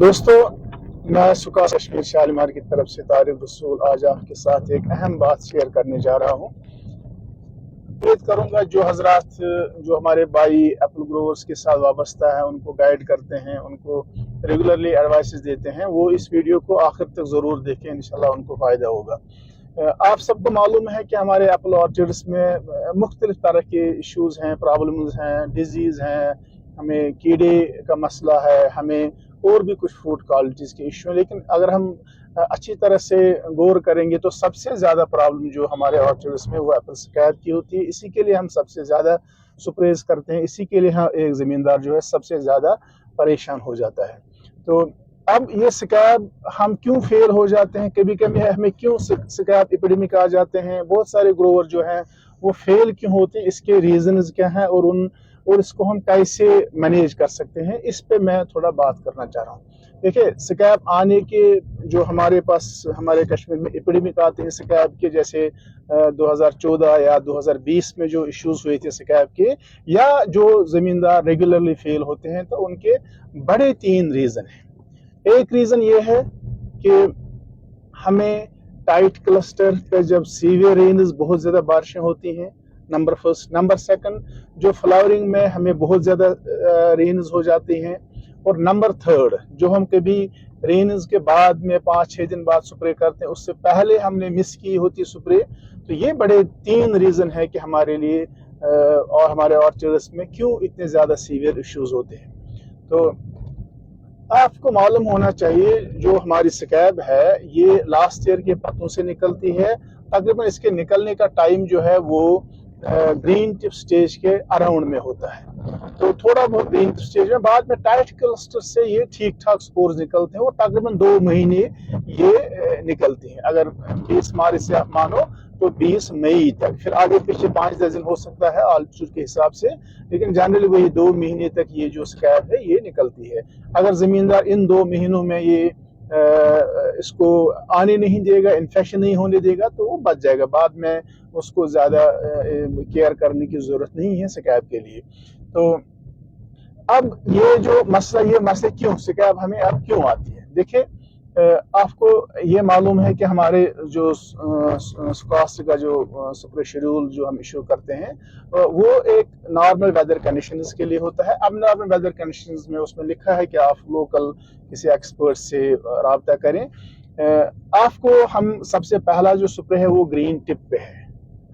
दोस्तों, मैं सुका कश्मीर शालीमार की तरफ से तारिक रसूल आज आपके साथ एक अहम बात शेयर करने जा रहा हूँ। उम्मीद करूँगा जो हजरात जो हमारे भाई एप्पल ग्रोवर्स के साथ वाबस्ता है, उनको गाइड करते हैं, उनको रेगुलरली एडवाइसेस देते हैं, वो इस वीडियो को आखिर तक ज़रूर देखें, इंशाल्लाह उनको फ़ायदा होगा। आप सबको मालूम है कि हमारे एप्पल ऑर्चर्ड्स में मुख्तलिफ तरह के इश्यूज़ हैं, प्रॉब्लम्स हैं, डिजीज़ हैं, हमें कीड़े का मसला है, हमें और भी कुछ फूड क्वालिटीज़ के इशू हैं। लेकिन अगर हम अच्छी तरह से गौर करेंगे तो सबसे ज़्यादा प्रॉब्लम जो हमारे ऑर्चर्ड्स में वो एप्पल शिकायत की होती है। इसी के लिए हम सबसे ज़्यादा सुप्रेज करते हैं, इसी के लिए हम एक ज़मींदार जो है सबसे ज़्यादा परेशान हो जाता है। तो अब ये शिकायत हम क्यों फेल हो जाते हैं, कभी कभी हमें क्यों शिकायत एपिडेमिक आ जाते हैं, बहुत सारे ग्रोवर जो हैं वो फेल क्यों होते हैं, इसके रीजंस क्या हैं और इसको हम कैसे मैनेज कर सकते हैं, इस पे मैं थोड़ा बात करना चाह रहा हूँ। देखिए, शिकायत आने के जो हमारे पास हमारे कश्मीर में एपिडेमिक आते हैं शिकायत के, जैसे 2014 या 2020 में जो इश्यूज हुए थे शिकायत के, या जो ज़मींदार रेगुलरली फेल होते हैं, तो उनके बड़े 3 रीज़न हैं। एक रीज़न ये है कि हमें टाइट क्लस्टर पे जब सीवियर रेन्स बहुत ज़्यादा बारिशें होती हैं, नंबर फर्स्ट। नंबर सेकंड, जो फ्लावरिंग में हमें बहुत ज़्यादा रेन्स हो जाती हैं। और नंबर थर्ड, जो हम कभी रेन्स के बाद में 5-6 दिन बाद स्प्रे करते हैं, उससे पहले हमने मिस की होती स्प्रे। तो ये बड़े 3 रीज़न है कि हमारे लिए और हमारे ऑर्चर्ड्स में क्यों इतने ज़्यादा सीवियर इश्यूज होते हैं। तो आपको मालूम होना चाहिए, जो हमारी स्कैब है ये लास्ट ईयर के पत्तों से निकलती है। तकरीबन इसके निकलने का टाइम जो है वो ग्रीन टिप स्टेज के अराउंड में होता है। तो थोड़ा बहुत ग्रीन टिप स्टेज में, बाद में टाइट क्लस्टर से ये ठीक ठाक स्पोर्स निकलते हैं, वो तकरीबन 2 महीने ये निकलती हैं। अगर 20 मार्च से आप मानो तो 20 मई तक, फिर आगे पीछे 5-10 दिन हो सकता है आल्टीट्यूड के हिसाब से, लेकिन जनरली वही 2 महीने तक ये जो स्कैब है ये निकलती है। अगर जमींदार इन 2 महीनों में ये इसको आने नहीं देगा, इन्फेक्शन नहीं होने देगा, तो वो बच जाएगा। बाद में उसको ज़्यादा केयर करने की ज़रूरत नहीं है स्कैब के लिए। तो अब ये जो मसला, ये मसले क्यों शिकायत हमें अब क्यों आती है? देखिए, आपको ये मालूम है कि हमारे जो स्क्वास्ट का जो स्प्रे शेड्यूल जो हम इशू करते हैं, वो एक नॉर्मल वेदर कंडीशंस के लिए होता है। अब नॉर्मल वेदर कंडीशंस में उसमें लिखा है कि आप लोकल किसी एक्सपर्ट से राब्ता करें। आपको हम सबसे पहला जो स्प्रे है वो ग्रीन टिप पे है,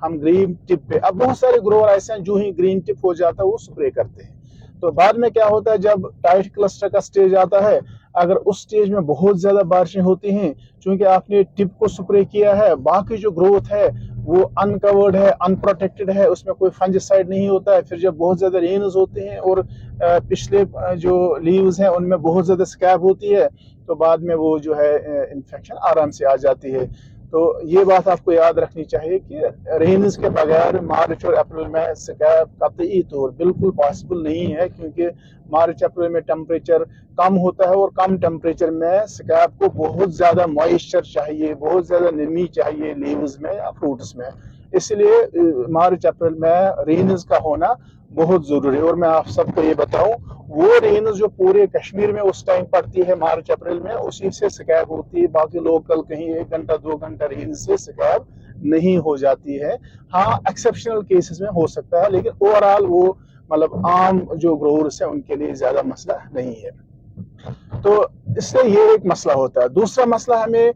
हम ग्रीन टिप पे। अब बहुत सारे ग्रोवर ऐसे हैं जो ही ग्रीन टिप हो जाता है वो स्प्रे करते हैं। तो बाद में क्या होता है, जब टाइट क्लस्टर का स्टेज आता है, अगर उस स्टेज में बहुत ज्यादा बारिशें होती हैं, चूंकि आपने टिप को स्प्रे किया है, बाकी जो ग्रोथ है वो अनकवर्ड है, अनप्रोटेक्टेड है, उसमें कोई फंजिसाइड नहीं होता है। फिर जब बहुत ज्यादा रेन्स होते हैं और पिछले जो लीव्स हैं उनमें बहुत ज्यादा स्कैब होती है, तो बाद में वो जो है इन्फेक्शन आराम से आ जाती है। तो ये बात आपको याद रखनी चाहिए कि रेन्स के बगैर मार्च और अप्रैल में स्कैब कतई तौर बिल्कुल पॉसिबल नहीं है, क्योंकि मार्च अप्रैल में टेम्परेचर कम होता है और कम टेम्परेचर में स्कैब को बहुत ज्यादा मॉइस्चर चाहिए, बहुत ज्यादा नमी चाहिए लीव्स में या फ्रूट्स में। इसलिए मार्च अप्रैल में रेन्स का होना बहुत जरूरी है। और मैं आप सबको ये बताऊं, वो रेन्स जो पूरे कश्मीर में उस टाइम पड़ती है मार्च अप्रैल में, उसी से स्कैब होती है। बाकी लोकल कहीं 1 घंटा 2 घंटा रेन्स से स्कैब नहीं हो जाती है। हाँ, एक्सेप्शनल केसेस में हो सकता है, लेकिन ओवरऑल वो मतलब आम जो ग्रोवर्स है उनके लिए ज्यादा मसला नहीं है। तो इससे ये एक मसला होता है। दूसरा मसला, हमें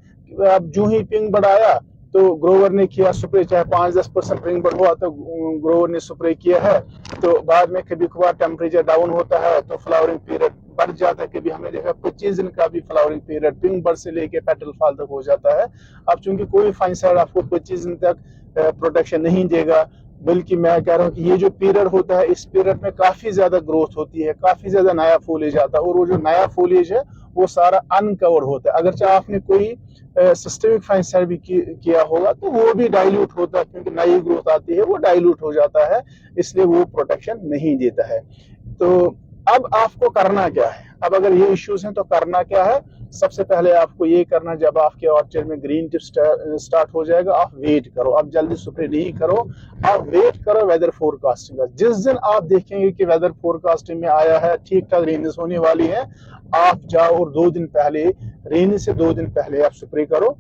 अब जो ही पिंग बढ़ाया तो ग्रोवर ने किया स्प्रे, चाहे 5-10% पिंग बढ़ हुआ तो ग्रोवर ने स्प्रे किया है, तो बाद में कभी कभार टेम्परेचर डाउन होता है तो फ्लावरिंग पीरियड बढ़ जाता है। कभी हमने देखा 25 दिन का भी फ्लावरिंग पीरियड पिंग बढ़ से लेके पेटल फॉल तक हो जाता है। अब चूंकि कोई फंगिसाइड आपको 25 दिन तक प्रोटेक्शन नहीं देगा, बल्कि मैं कह रहा हूँ कि ये जो पीरियड होता है, इस पीरियड में काफी ज्यादा ग्रोथ होती है, काफी ज्यादा नया फोलेज आता है, और वो जो नया फोलेज है वो सारा अनकवर होता है। अगर चाहे आपने कोई सिस्टमिक फंगिसाइड भी किया होगा तो वो भी डाइल्यूट होता है, क्योंकि नई ग्रोथ आती है वो डाइल्यूट हो जाता है, इसलिए वो प्रोटेक्शन नहीं देता है। तो अब आपको करना क्या है, अब अगर ये इश्यूज हैं तो करना क्या है। सबसे पहले आपको ये करना, जब आपके ऑर्चर्ड में ग्रीन टिप स्टार्ट हो जाएगा, आप वेट करो, आप जल्दी स्प्रे नहीं करो, आप वेट करो वेदर फोरकास्टिंग का। जिस दिन आप देखेंगे कि वेदर फोरकास्टिंग में आया है ठीक ठाक रेनिस होने वाली है, आप जाओ और 2 दिन पहले, रेनी से 2 दिन पहले आप स्प्रे करो।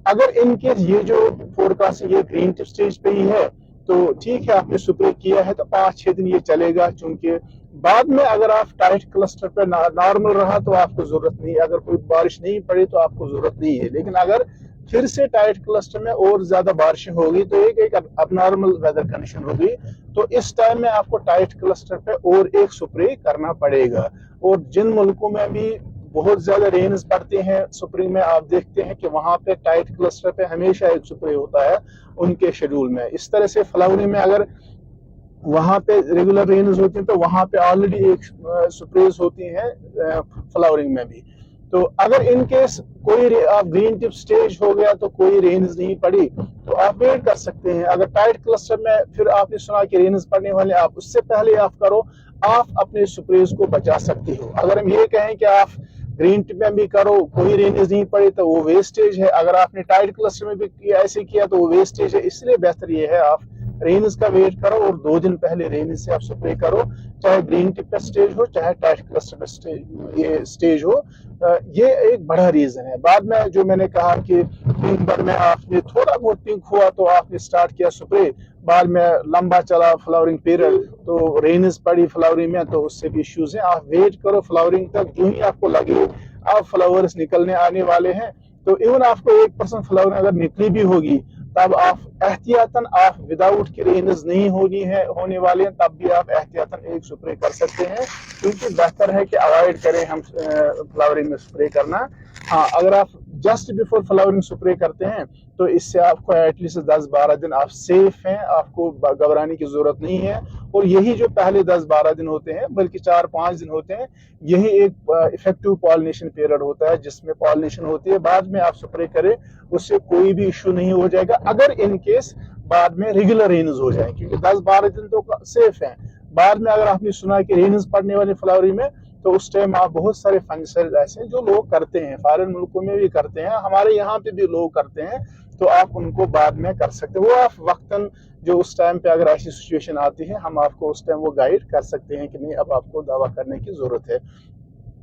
अगर इनकेस ये जो फोरकास्टिंग ये ग्रीन टिप स्टेज पे ही है तो ठीक है, आपने स्प्रे किया है तो 5-6 दिन ये चलेगा, क्योंकि बाद में अगर आप टाइट क्लस्टर पे नॉर्मल रहा तो आपको जरूरत नहीं, अगर कोई बारिश नहीं पड़ी तो आपको जरूरत नहीं है। लेकिन अगर फिर से टाइट क्लस्टर में और ज्यादा बारिशें होगी तो एक अबनॉर्मल वेदर कंडीशन होगी, तो इस टाइम में आपको टाइट क्लस्टर पे और एक स्प्रे करना पड़ेगा। और जिन मुल्कों में भी बहुत ज्यादा रेन्स पड़ते हैं स्प्रिंग में, आप देखते हैं कि वहां पे टाइट क्लस्टर पे हमेशा एक स्प्रे होता है उनके शेड्यूल में। इस तरह से फ्लावरिंग में अगर वहां पे रेगुलर रेन्स होती हैं तो वहां पे ऑलरेडी एक स्प्रेज होती हैं फ्लावरिंग में भी। तो अगर इन केस कोई ग्रीन टिप स्टेज हो गया तो कोई रेन्स नहीं पड़ी तो आप वेट कर सकते हैं। अगर टाइट क्लस्टर में फिर आपने सुना कि रेन्स पड़ने वाले, आप उससे पहले आप करो, आप अपने स्प्रेज को बचा सकते हो। अगर हम ये कहें कि आप ग्रीन टिप में भी करो, कोई रेन्स नहीं पड़ी तो वो वेस्टेज है, अगर आपने टाइट क्लस्टर में भी किया, ऐसे किया तो वो वेस्टेज है। इसलिए बेहतर ये है आप रेन्स का वेट करो और 2 दिन पहले रेन्स से आप स्प्रे करो, चाहे ग्रीन टिप पे स्टेज हो चाहे टाइट क्लस्टर पे ये स्टेज हो। ये एक बड़ा रीजन है। बाद में जो मैंने कहा कि पिंक बर में आपने थोड़ा बहुत पिंक हुआ तो आपने स्टार्ट किया स्प्रे, बाद में लंबा चला फ्लावरिंग पीरियड तो रेन्स पड़ी फ्लावरिंग में, तो उससे भी इश्यूज हैं। आप वेट करो फ्लावरिंग तक, जो ही आपको लगे आप फ्लावर्स निकलने आने वाले हैं तो इवन आपको 1% फ्लावरिंग अगर निकली भी होगी तब आप एहतियातन, आप विदाउट की रेन्स नहीं होने वाले हैं तब भी आप एहतियातन एक स्प्रे कर सकते हैं, क्योंकि बेहतर है कि अवॉइड करें हम फ्लावरिंग में स्प्रे करना। हाँ, अगर आप जस्ट बिफोर फ्लावरिंग स्प्रे करते हैं तो इससे आपको एटलीस्ट 10-12 दिन आप सेफ हैं, आपको घबराने की जरूरत नहीं है। और यही जो पहले 10-12 दिन होते हैं, बल्कि 4-5 दिन होते हैं, यही एक इफेक्टिव पॉलिनेशन पीरियड होता है जिसमें पॉलिनेशन होती है। बाद में आप स्प्रे करें, उससे कोई भी इश्यू नहीं हो जाएगा अगर इन केस बाद में रेगुलर रेन्स हो जाए, क्योंकि 10-12 दिन तो सेफ हैं। बाद में अगर आपने सुना कि रेन्स पड़ने वाली फ्लावरिंग में तो उस टाइम आप बहुत सारे फंक्शन ऐसे जो लोग करते हैं, फॉरेन मुल्कों में भी करते हैं, हमारे यहाँ पे भी लोग करते हैं, तो आप उनको बाद में कर सकते हैं। वो आप वक्तन जो उस टाइम पे अगर ऐसी सिचुएशन आती है हम आपको उस टाइम वो गाइड कर सकते हैं कि नहीं अब आपको दावा करने की जरूरत है।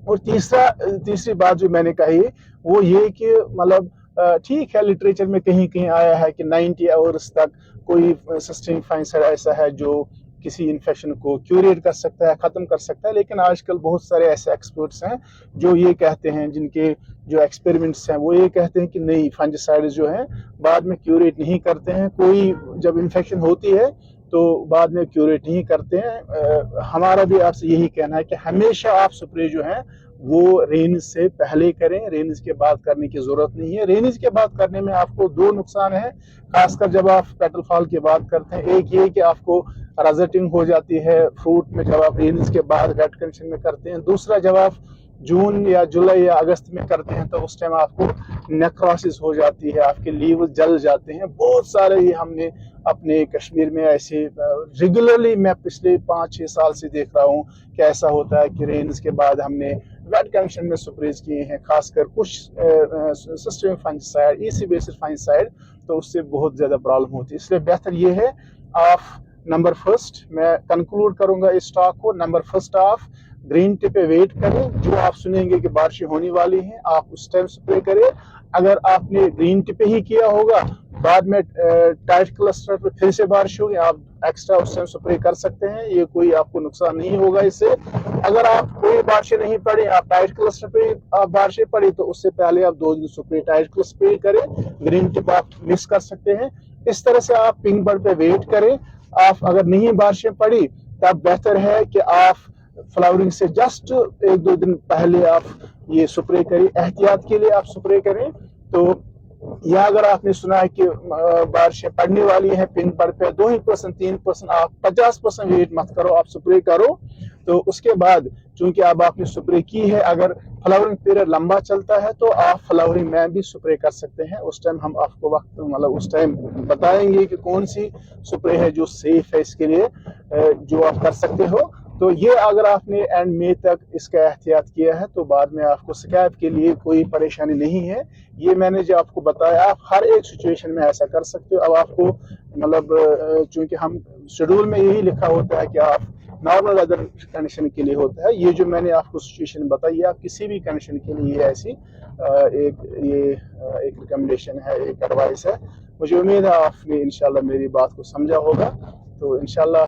और तीसरी बात जो मैंने कही वो ये कि मतलब ठीक है, लिटरेचर में कहीं कहीं आया है कि 90 आवर्स तक कोई सस्टेन फाइंसर ऐसा है जो किसी इन्फेक्शन को क्यूरेट कर सकता है, खत्म कर सकता है। लेकिन आजकल बहुत सारे ऐसे एक्सपर्ट्स हैं जो ये कहते हैं, जिनके जो एक्सपेरिमेंट्स हैं वो ये कहते हैं कि नहीं, फंजिसाइड्स जो हैं बाद में क्यूरेट नहीं करते हैं, कोई जब इन्फेक्शन होती है तो बाद में क्यूरेट नहीं करते हैं। हमारा भी आपसे यही कहना है कि हमेशा आप स्प्रे जो है वो रेन्स से पहले करें, रेन्स के बाद करने की जरूरत नहीं है। रेन्स के बाद करने में आपको 2 नुकसान है, खासकर जब आप पेटल फॉल की बात करते हैं। एक ये कि आपको रजटिंग हो जाती है फ्रूट में जब आप रेन्स के बाद वेट कंडीशन में करते हैं। दूसरा, जब आप जून या जुलाई या अगस्त में करते हैं तो उस टाइम आपको नेक्रोसिस हो जाती है, आपके लीव जल जाते हैं। बहुत सारे ये हमने अपने कश्मीर में ऐसे रेगुलरली, मैं पिछले 5-6 साल से देख रहा हूँ कि ऐसा होता है कि रेन्स के बाद हमने वेट कंडीशन में स्प्रेज किए हैं, खासकर कुछ system fungicide, EC basis fungicide, तो उससे बहुत ज्यादा प्रॉब्लम होती है। इसलिए बेहतर ये है आप नंबर फर्स्ट, मैं कंक्लूड करूंगा इस टॉक को, नंबर फर्स्ट आप ग्रीन टिप पे वेट करें, जो आप सुनेंगे कि बारिशें होने वाली हैं आप उस टाइम स्प्रे करें। अगर आपने ग्रीन टिप पे ही किया होगा, बाद में टाइट क्लस्टर पे फिर से बारिश होगी, आप एक्स्ट्रा उस टाइम स्प्रे कर सकते हैं, ये कोई आपको नुकसान नहीं होगा इससे। अगर आप कोई बारिशें नहीं पड़ी, आप टाइट क्लस्टर पे आप बारिशें पड़ी तो उससे पहले आप 2 दिन स्प्रे टाइट क्लस्टर पे करें, ग्रीन टिप आप मिस कर सकते हैं। इस तरह से आप पिंक बर्ड पे वेट करें। आप अगर नहीं बारिशें पड़ी तब बेहतर है कि आप फ्लावरिंग से जस्ट 1-2 दिन पहले आप ये स्प्रे करें, एहतियात के लिए आप स्प्रे करें। तो या अगर आपने सुना है कि बारिशें पड़ने वाली हैं पिंक बर्ड पे, 2% 3%, आप 50% वेट मत करो, आप स्प्रे करो। तो उसके बाद चूंकि अब आपने स्प्रे की है, अगर फ्लावरिंग पीरियड लंबा चलता है तो आप फ्लावरिंग में भी स्प्रे कर सकते हैं। उस टाइम हम आपको वक्त मतलब उस टाइम बताएंगे कि कौन सी स्प्रे है जो सेफ है इसके लिए, जो आप कर सकते हो। तो ये अगर आपने एंड मई तक इसका एहतियात किया है तो बाद में आपको शिकायत के लिए कोई परेशानी नहीं है। ये मैंने जो आपको बताया, आप हर एक सिचुएशन में ऐसा कर सकते हो। अब आपको मतलब चूंकि हम शेड्यूल में यही लिखा होता है कि आप नॉर्मल वेदर कंडीशन के लिए होता है, ये जो मैंने आपको सिचुएशन बताई आप किसी भी कंडीशन के लिए ऐसी एक रिकमेंडेशन है, एक एडवाइस है। मुझे उम्मीद है आपने इंशाल्लाह मेरी बात को समझा होगा। तो इंशाल्लाह